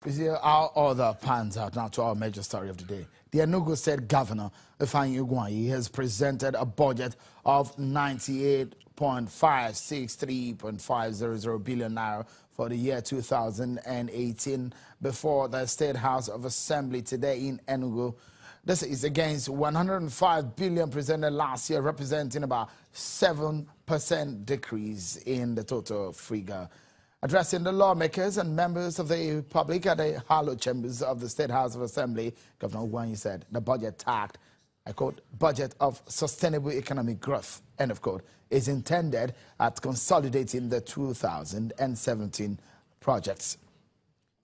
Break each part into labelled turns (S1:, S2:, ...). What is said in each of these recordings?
S1: You see, our other pans out now to our major story of the day. The Enugu State Governor, Ifeanyi Ugwuanyi, has presented a budget of 98.563.500 billion naira for the year 2018 before the State House of Assembly today in Enugu. This is against 105 billion presented last year, representing about 7% decrease in the total figure. Addressing the lawmakers and members of the public at the hallowed chambers of the State House of Assembly, Governor Ugwuanyi said the budget tagged, I quote, budget of sustainable economic growth, end of quote, is intended at consolidating the 2017 projects.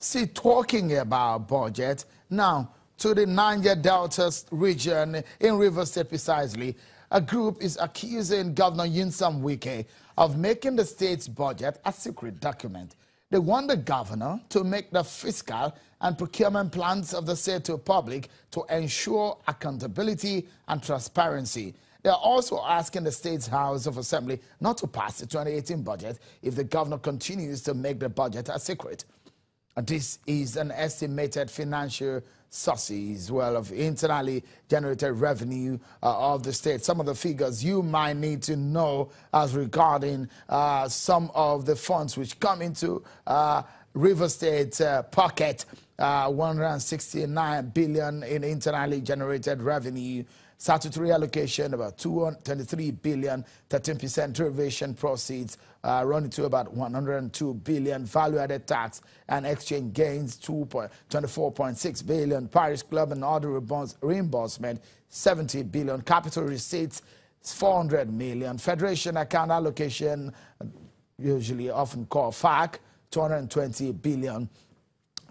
S1: See, talking about budget, now to the Niger Delta region in Rivers State precisely, a group is accusing Governor Wike of making the state's budget a secret document. They want the governor to make the fiscal and procurement plans of the state to public to ensure accountability and transparency. They are also asking the State's House of Assembly not to pass the 2018 budget if the governor continues to make the budget a secret. This is an estimated financial sources, well, of internally generated revenue of the state. Some of the figures you might need to know as regarding some of the funds which come into River State pocket, 169 billion in internally generated revenue, statutory allocation about 223 billion, 13% derivation proceeds, running to about 102 billion, value-added tax and exchange gains, 24.6 billion, parish club and other reimbursement, 70 billion, capital receipts, 400 million, federation account allocation, usually often called FAC, 220 billion.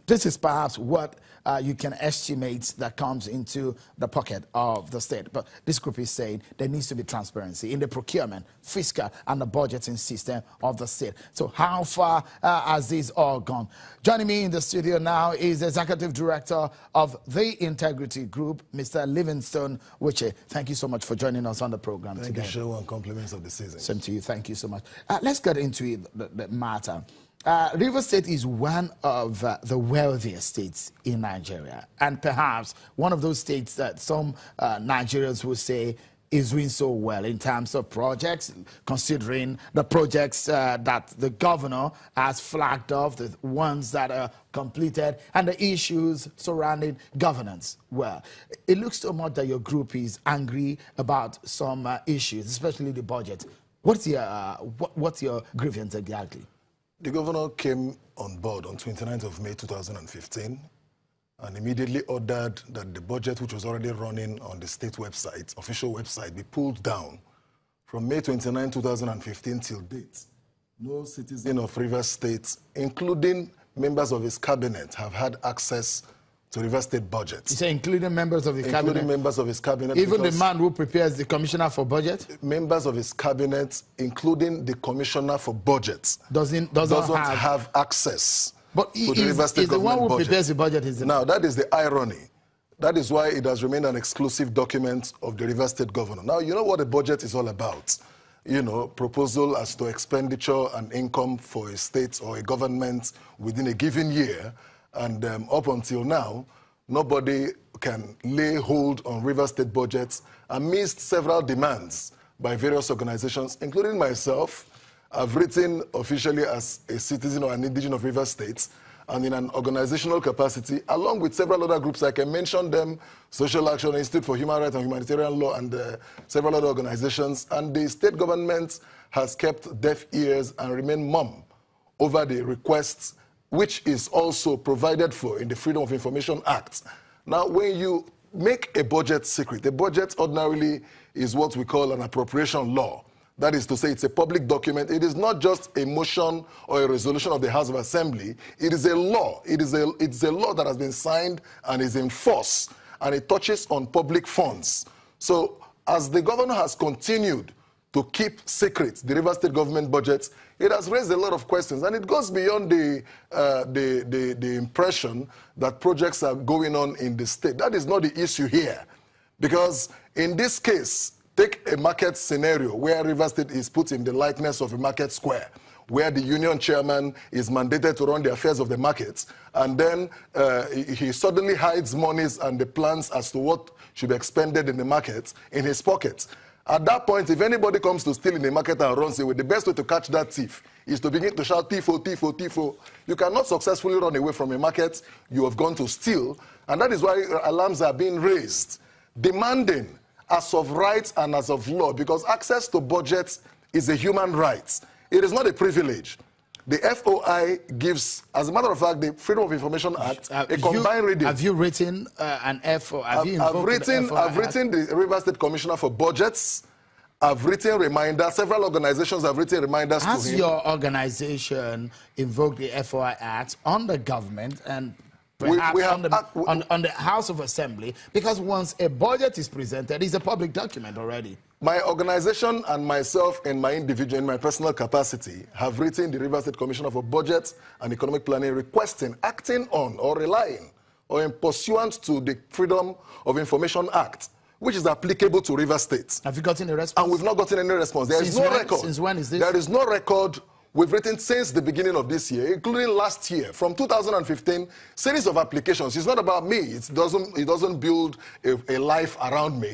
S1: This is perhaps what you can estimate that comes into the pocket of the state. But this group is saying there needs to be transparency in the procurement, fiscal, and the budgeting system of the state. So how far has this all gone? Joining me in the studio now is the Executive Director of the Integrity Group, Mr. Livingstone Wike. Thank you so much for joining us on the program today.
S2: Thank you, Show, and compliments of the season.
S1: Same to you. Thank you so much. Let's get into the matter. River State is one of the wealthiest states in Nigeria, and perhaps one of those states that some Nigerians will say is doing so well in terms of projects, considering the projects that the governor has flagged off, the ones that are completed, and the issues surrounding governance. Well, it looks so much that your group is angry about some issues, especially the budget. What's your grievance exactly?
S2: The governor came on board on 29th of May 2015 and immediately ordered that the budget, which was already running on the state website, official website, be pulled down. From May 29, 2015 till date, no citizen of Rivers State, including members of his cabinet, have had access to Rivers State budget.
S1: You say including members of the cabinet?
S2: Including members of his cabinet.
S1: Even the man who prepares the commissioner for budget?
S2: Members of his cabinet, including the commissioner for budget, doesn't have access
S1: to the Rivers State government budget. The one who prepares the budget is
S2: now, that is the irony. That is why it has remained an exclusive document of the Rivers State governor. Now, you know what a budget is all about. You know, proposal as to expenditure and income for a state or a government within a given year. And up until now, nobody can lay hold on River State budgets amidst several demands by various organizations, including myself. I've written officially as a citizen or an indigenous of River State and in an organizational capacity, along with several other groups. I can mention them, Social Action Institute for Human Rights and Humanitarian Law and several other organizations. And the state government has kept deaf ears and remained mum over the requests, which is also provided for in the Freedom of Information Act. Now, when you make a budget secret, a budget ordinarily is what we call an appropriation law. That is to say, it's a public document. It is not just a motion or a resolution of the House of Assembly. It is a law. It's a law that has been signed and is in force, and it touches on public funds. So, as the governor has continued to keep secret the River State government budget, it has raised a lot of questions, and it goes beyond the impression that projects are going on in the state. That is not the issue here, because in this case, take a market scenario where River State is put in the likeness of a market square, where the union chairman is mandated to run the affairs of the markets, and then he suddenly hides monies and the plans as to what should be expended in the markets in his pockets. At that point, if anybody comes to steal in the market and runs away, the best way to catch that thief is to begin to shout, "Tifo, tifo, tifo." You cannot successfully run away from a market you have gone to steal, and that is why alarms are being raised, demanding as of right and as of law, because access to budgets is a human right. It is not a privilege. The FOI gives, as a matter of fact, the Freedom of Information Act, a combined reading.
S1: Have you written an FOI?
S2: I've written the River State Commissioner for Budgets. I've written reminders. Several organizations have written reminders to him.
S1: Has your organization invoked the FOI Act on the government and perhaps on the House of Assembly? Because once a budget is presented, it's a public document already.
S2: My organization and myself, in my personal capacity, have written the River State Commissioner for Budget and Economic Planning requesting, acting on, or relying, or in pursuant to the Freedom of Information Act, which is applicable to River State.
S1: Have you gotten a response?
S2: And we've not gotten any response. There is no record.
S1: Since when is this?
S2: There is no record. We've written since the beginning of this year, including last year, from 2015, series of applications. It's not about me. It doesn't build a life around me.